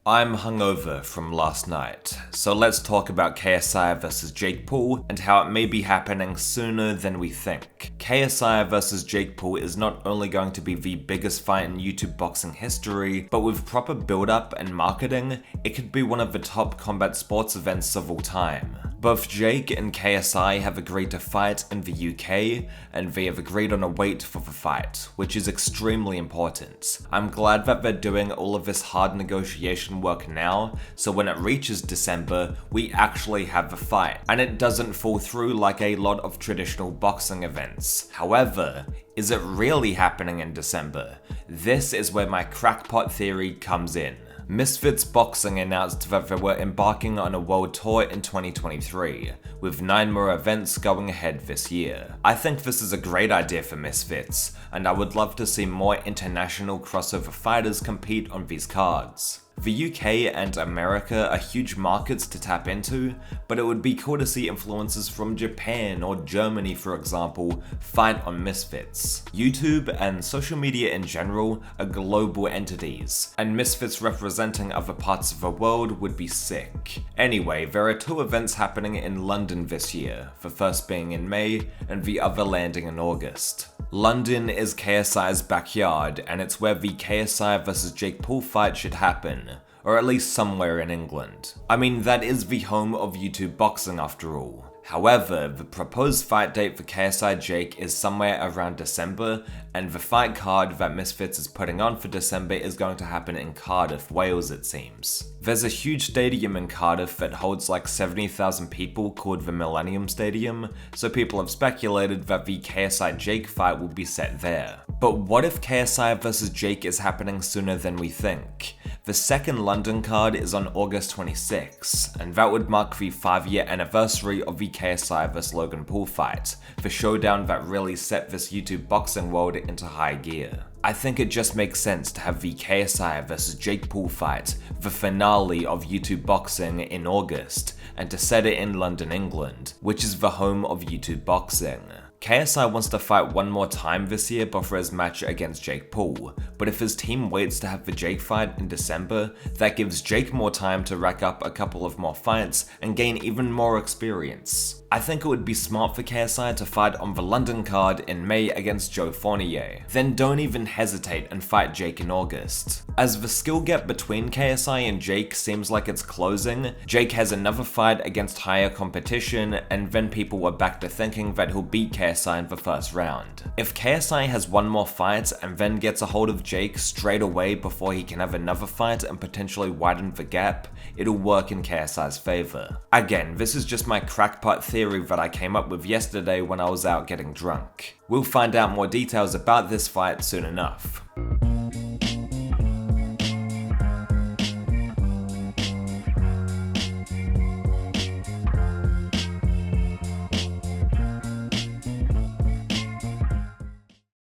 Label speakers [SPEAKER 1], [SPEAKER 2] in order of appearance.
[SPEAKER 1] I'm hungover from last night, so let's talk about KSI vs Jake Paul and how it may be happening sooner than we think. KSI vs Jake Paul is not only going to be the biggest fight in YouTube boxing history, but with proper build-up and marketing, it could be one of the top combat sports events of all time. Both Jake and KSI have agreed to fight in the UK, and they have agreed on a weight for the fight, which is extremely important. I'm glad that they're doing all of this hard negotiation work now, so when it reaches December, we actually have the fight, and it doesn't fall through like a lot of traditional boxing events. However, is it really happening in December? This is where my crackpot theory comes in. Misfits Boxing announced that they were embarking on a world tour in 2023, with 9 more events going ahead this year. I think this is a great idea for Misfits, and I would love to see more international crossover fighters compete on these cards. The UK and America are huge markets to tap into, but it would be cool to see influencers from Japan or Germany, for example, fight on Misfits. YouTube and social media in general are global entities, and Misfits representing other parts of the world would be sick. Anyway, there are 2 events happening in London this year, the first being in May and the other landing in August. London is KSI's backyard, and it's where the KSI vs Jake Paul fight should happen, or at least somewhere in England. I mean, that is the home of YouTube boxing after all. However, the proposed fight date for KSI Jake is somewhere around December, and the fight card that Misfits is putting on for December is going to happen in Cardiff, Wales it seems. There's a huge stadium in Cardiff that holds like 70,000 people called the Millennium Stadium, so people have speculated that the KSI Jake fight will be set there. But what if KSI vs Jake is happening sooner than we think? The second London card is on August 26, and that would mark the 5-year anniversary of the KSI vs Logan Paul fight, the showdown that really set this YouTube boxing world into high gear. I think it just makes sense to have the KSI vs Jake Paul fight, the finale of YouTube boxing, in August, and to set it in London, England, which is the home of YouTube boxing. KSI wants to fight one more time this year before his match against Jake Paul, but if his team waits to have the Jake fight in December, that gives Jake more time to rack up a couple of more fights and gain even more experience. I think it would be smart for KSI to fight on the London card in May against Joe Fournier, then don't even hesitate and fight Jake in August. As the skill gap between KSI and Jake seems like it's closing, Jake has another fight against higher competition, and then people are back to thinking that he'll beat KSI in the first round. If KSI has one more fight and then gets a hold of Jake straight away before he can have another fight and potentially widen the gap, it'll work in KSI's favor. Again, this is just my crackpot theory that I came up with yesterday when I was out getting drunk. We'll find out more details about this fight soon enough.